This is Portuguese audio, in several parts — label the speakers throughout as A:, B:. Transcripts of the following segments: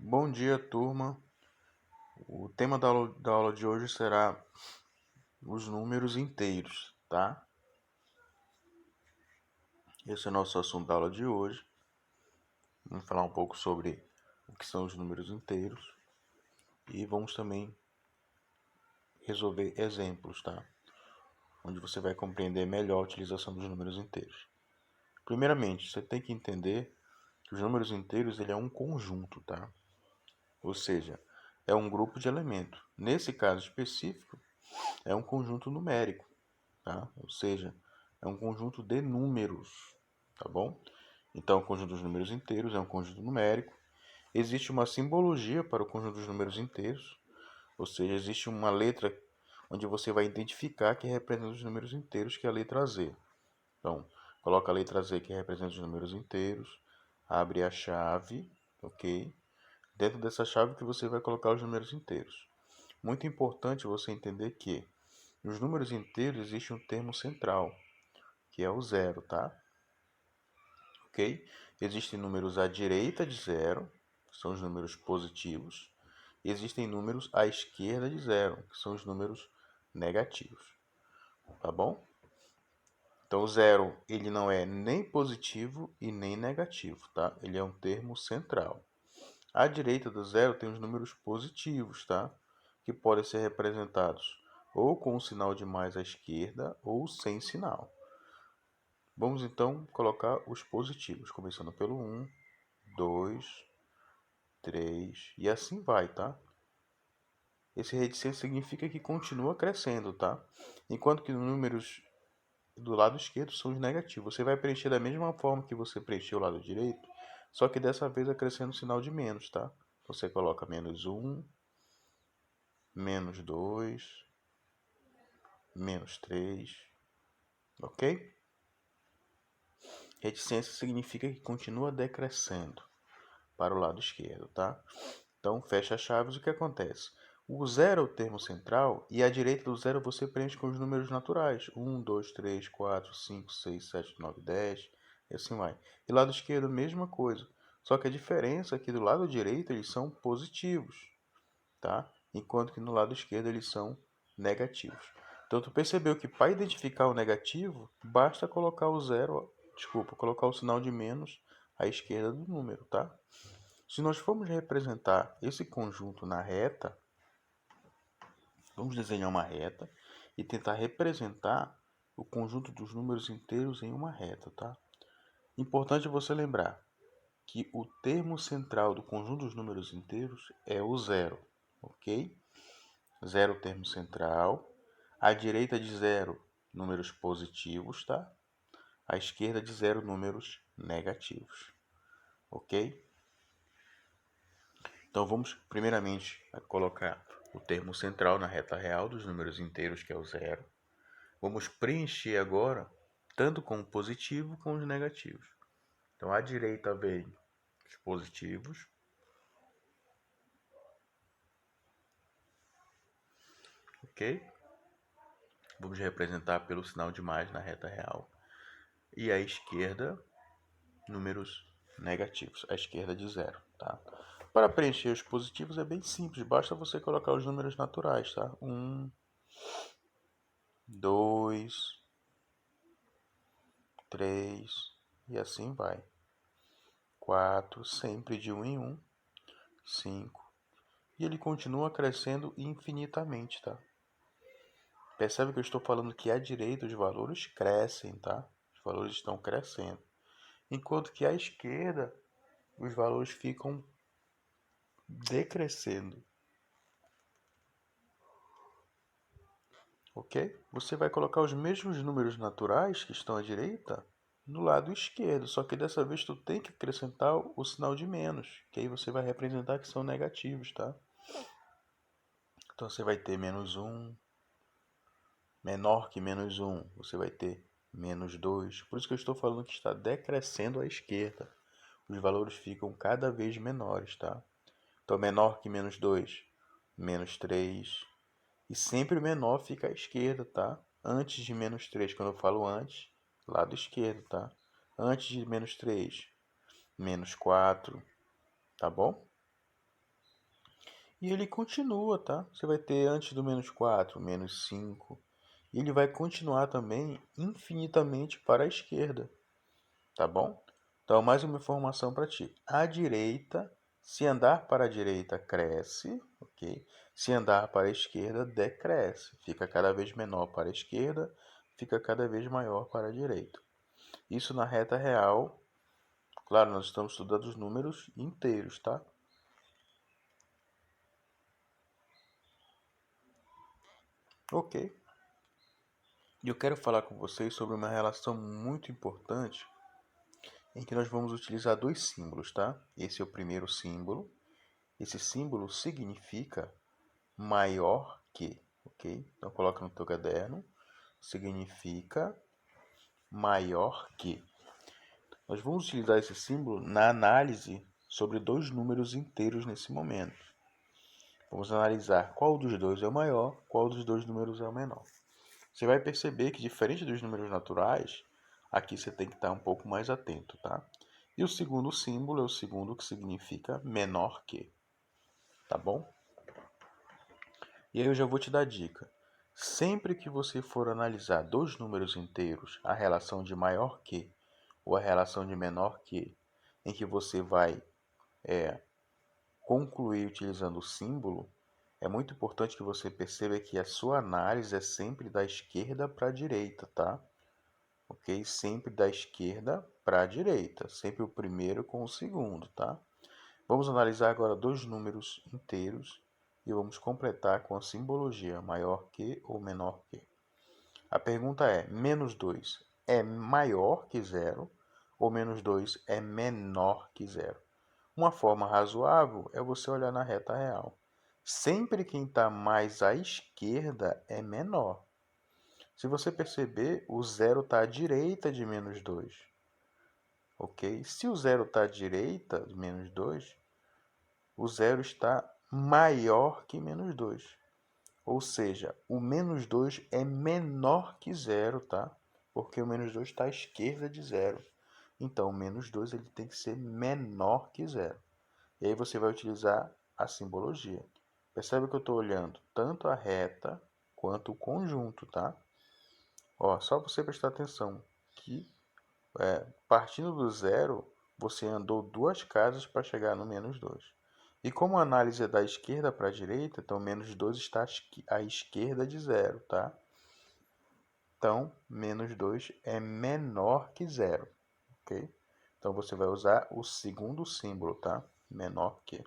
A: Bom dia, turma. O tema da aula de hoje será os números inteiros, tá? Esse é o nosso assunto da aula de hoje. Vamos falar um pouco sobre o que são os números inteiros e vamos também resolver exemplos, tá? Onde você vai compreender melhor a utilização dos números inteiros. Primeiramente, você tem que entender que os números inteiros ele é um conjunto, tá? Ou seja, é um grupo de elementos. Nesse caso específico, é um conjunto numérico, tá? Ou seja, é um conjunto de números, tá bom? Então, o conjunto dos números inteiros é um conjunto numérico. Existe uma simbologia para o conjunto dos números inteiros, ou seja, existe uma letra onde você vai identificar que representa os números inteiros, que é a letra Z. Então, coloca a letra Z que representa os números inteiros, abre a chave, ok? Dentro dessa chave que você vai colocar os números inteiros. Muito importante você entender que nos números inteiros existe um termo central, que é o zero, tá? Ok? Existem números à direita de zero, que são os números positivos, e existem números à esquerda de zero, que são os números negativos, tá bom? Então o zero ele não é nem positivo e nem negativo, tá? Ele é um termo central. À direita do zero tem os números positivos, tá? Que podem ser representados ou com o sinal de mais à esquerda ou sem sinal. Vamos então colocar os positivos, começando pelo 1, 2, 3 e assim vai, tá? Esse reticência significa que continua crescendo, tá? Enquanto que os números do lado esquerdo são os negativos. Você vai preencher da mesma forma que você preencheu o lado direito, só que dessa vez acrescendo o sinal de menos, tá? Você coloca menos 1, menos 2, menos 3, ok? Reticência significa que continua decrescendo para o lado esquerdo, tá? Então, fecha as chaves, o que acontece? O zero é o termo central e à direita do zero você preenche com os números naturais. 1, 2, 3, 4, 5, 6, 7, 9, 10 e assim vai. E lado esquerdo, mesma coisa. Só que a diferença é que do lado direito eles são positivos, tá? Enquanto que no lado esquerdo eles são negativos. Então, tu percebeu que para identificar o negativo, basta colocar o zero, desculpa, colocar o sinal de menos à esquerda do número, tá? Se nós formos representar esse conjunto na reta, vamos desenhar uma reta e tentar representar o conjunto dos números inteiros em uma reta, tá? Importante você lembrar que o termo central do conjunto dos números inteiros é o zero, ok? Zero termo central. À direita de zero, números positivos, tá? À esquerda de zero, números negativos, ok? Então vamos primeiramente colocar o termo central na reta real dos números inteiros, que é o zero. Vamos preencher agora tanto com o positivo como os negativos. Então à direita vem os positivos, ok? Vamos representar pelo sinal de mais na reta real. E à esquerda, números negativos, à esquerda de zero, tá? Para preencher os positivos é bem simples, basta você colocar os números naturais, tá? 1, 2, 3 e assim vai. 4, sempre de 1 em 1, 5. E ele continua crescendo infinitamente, tá? Percebe que eu estou falando que à direita os valores crescem, tá? Os valores estão crescendo. Enquanto que à esquerda os valores ficam decrescendo. Ok? Você vai colocar os mesmos números naturais que estão à direita no lado esquerdo, só que dessa vez tu tem que acrescentar o sinal de menos, que aí você vai representar que são negativos, tá? Então você vai ter menos 1, menor que menos 1, você vai ter menos 2. Por isso que eu estou falando que está decrescendo à esquerda. Os valores ficam cada vez menores, tá? Então menor que menos 2, menos 3. E sempre o menor fica à esquerda, tá? Antes de menos 3, quando eu falo antes, lado esquerdo, tá? Antes de menos 3, menos 4, tá bom? E ele continua, tá? Você vai ter antes do menos 4, menos 5. E ele vai continuar também infinitamente para a esquerda, tá bom? Então, mais uma informação para ti. À direita, se andar para a direita, cresce, ok? Se andar para a esquerda, decresce. Fica cada vez menor para a esquerda, fica cada vez maior para a direita. Isso na reta real. Claro, nós estamos estudando os números inteiros, tá? Ok. E eu quero falar com vocês sobre uma relação muito importante em que nós vamos utilizar dois símbolos, tá? Esse é o primeiro símbolo. Esse símbolo significa maior que, ok? Então coloca no teu caderno. Significa maior que. Nós vamos utilizar esse símbolo na análise sobre dois números inteiros nesse momento. Vamos analisar qual dos dois é o maior, qual dos dois números é o menor. Você vai perceber que, diferente dos números naturais, aqui você tem que estar um pouco mais atento, tá? E o segundo símbolo é o segundo, que significa menor que, tá bom? E aí eu já vou te dar dica. Sempre que você for analisar dois números inteiros, a relação de maior que ou a relação de menor que, em que você vai concluir utilizando o símbolo, é muito importante que você perceba que a sua análise é sempre da esquerda para a direita, tá? Ok? Sempre da esquerda para a direita, sempre o primeiro com o segundo, tá? Vamos analisar agora dois números inteiros e vamos completar com a simbologia maior que ou menor que. A pergunta é: menos 2 é maior que zero ou menos 2 é menor que zero? Uma forma razoável é você olhar na reta real. Sempre quem está mais à esquerda é menor. Se você perceber, o zero está à direita de menos 2. Ok? Se o zero está à direita de menos 2, o zero está maior que menos 2. Ou seja, o menos 2 é menor que zero, tá? Porque o menos 2 está à esquerda de zero. Então, o menos 2 ele tem que ser menor que zero. E aí você vai utilizar a simbologia. Percebe que eu estou olhando tanto a reta quanto o conjunto, tá? Ó, só você prestar atenção que partindo do zero, você andou duas casas para chegar no menos 2. E como a análise é da esquerda para a direita, então menos 2 está à esquerda de zero, tá? Então, menos 2 é menor que zero, ok? Então, você vai usar o segundo símbolo, tá? Menor que.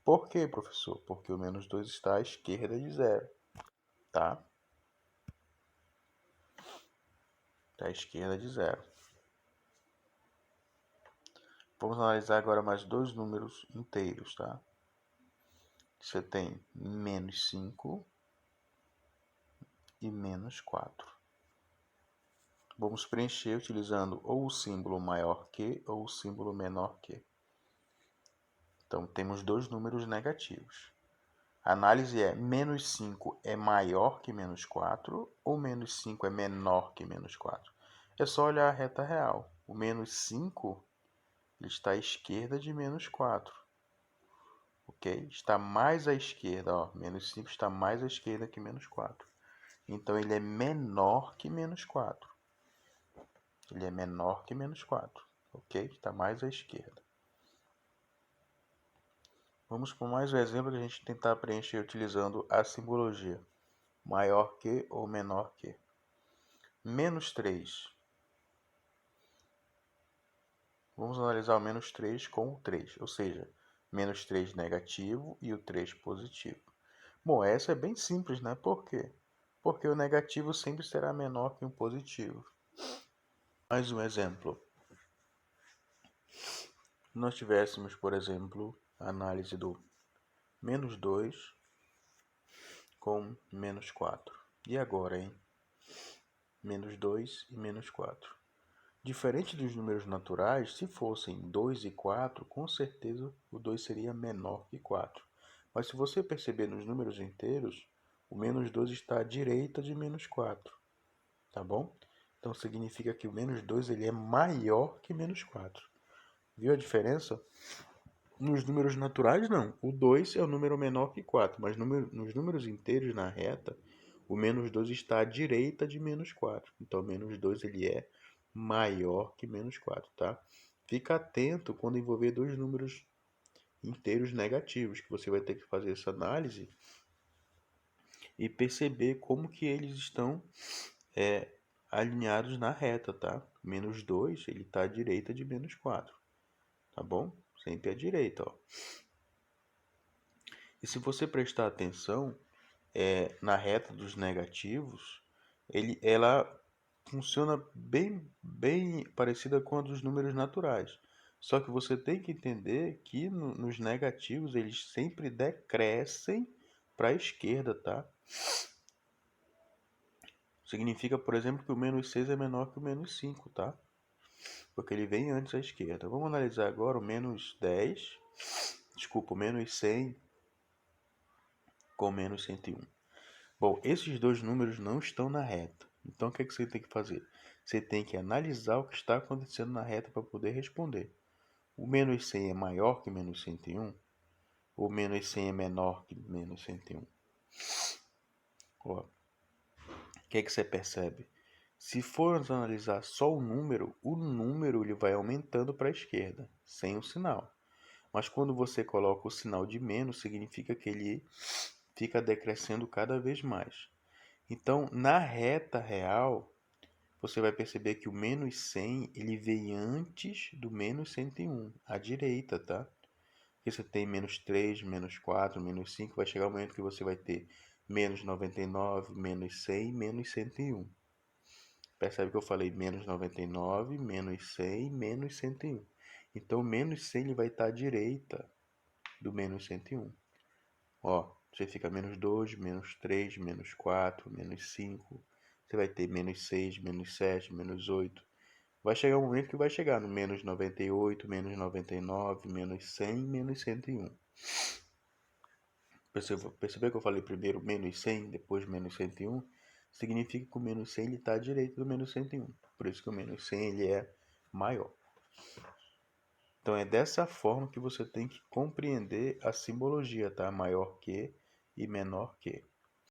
A: Por quê, professor? Porque o menos 2 está à esquerda de zero, tá? Está à esquerda de zero. Vamos analisar agora mais dois números inteiros, tá? Você tem menos 5 e menos 4. Vamos preencher utilizando ou o símbolo maior que ou o símbolo menor que. Então, temos dois números negativos. A análise é: menos 5 é maior que menos 4 ou menos 5 é menor que menos 4? É só olhar a reta real. O menos 5 está à esquerda de menos 4. Ok? Está mais à esquerda. Ó. Menos 5 está mais à esquerda que menos 4. Então, ele é menor que menos 4. Ele é menor que menos 4. Ok? Está mais à esquerda. Vamos para mais um exemplo que a gente tentar preencher utilizando a simbologia. Maior que ou menor que. Menos 3. Vamos analisar o menos 3 com o 3, ou seja, menos 3 negativo e o 3 positivo. Bom, essa é bem simples, né? Por quê? Porque o negativo sempre será menor que o positivo. Mais um exemplo. Se nós tivéssemos, por exemplo, a análise do menos 2 com menos 4. E agora, hein? Menos 2 e menos 4. Diferente dos números naturais, se fossem 2 e 4, com certeza o 2 seria menor que 4. Mas se você perceber nos números inteiros, o menos 2 está à direita de menos 4. Tá bom? Então significa que o menos 2 ele é maior que menos 4. Viu a diferença? Nos números naturais, não. O 2 é o número menor que 4, mas nos números inteiros na reta, o menos 2 está à direita de menos 4. Então, menos 2 ele é maior que menos 4, tá? Fica atento quando envolver dois números inteiros negativos, que você vai ter que fazer essa análise e perceber como que eles estão alinhados na reta, tá? Menos 2 ele está à direita de menos 4, tá bom? Sempre à direita, ó. E se você prestar atenção, na reta dos negativos, ela funciona bem parecida com a dos números naturais. Só que você tem que entender que nos negativos eles sempre decrescem para a esquerda, tá? Significa, por exemplo, que o menos 6 é menor que o menos 5, tá? Porque ele vem antes à esquerda. Vamos analisar agora o menos 10, desculpa, o menos 100 com o menos 101. Bom, esses dois números não estão na reta. Então, o que você tem que fazer? Você tem que analisar o que está acontecendo na reta para poder responder. O menos 100 é maior que menos 101? Ou menos 100 é menor que menos 101? Ó, o que você percebe? Se formos analisar só o número ele vai aumentando para a esquerda, sem o sinal. Mas quando você coloca o sinal de menos, significa que ele fica decrescendo cada vez mais. Então, na reta real, você vai perceber que o menos 100 ele vem antes do menos 101, à direita, tá? Porque você tem menos 3, menos 4, menos 5, vai chegar o momento que você vai ter menos 99, menos 100, menos 101. Percebe que eu falei menos 99, menos 100, menos 101. Então, o menos 100 ele vai estar à direita do menos 101. Ó, você fica menos 2, menos 3, menos 4, menos 5. Você vai ter menos 6, menos 7, menos 8. Vai chegar um momento que vai chegar no menos 98, menos 99, menos 100, menos 101. Percebeu que eu falei primeiro menos 100, depois menos 101? Significa que o menos 100 está à direita do menos 101. Por isso que o menos 100 ele é maior. Então é dessa forma que você tem que compreender a simbologia, tá? Maior que e menor que.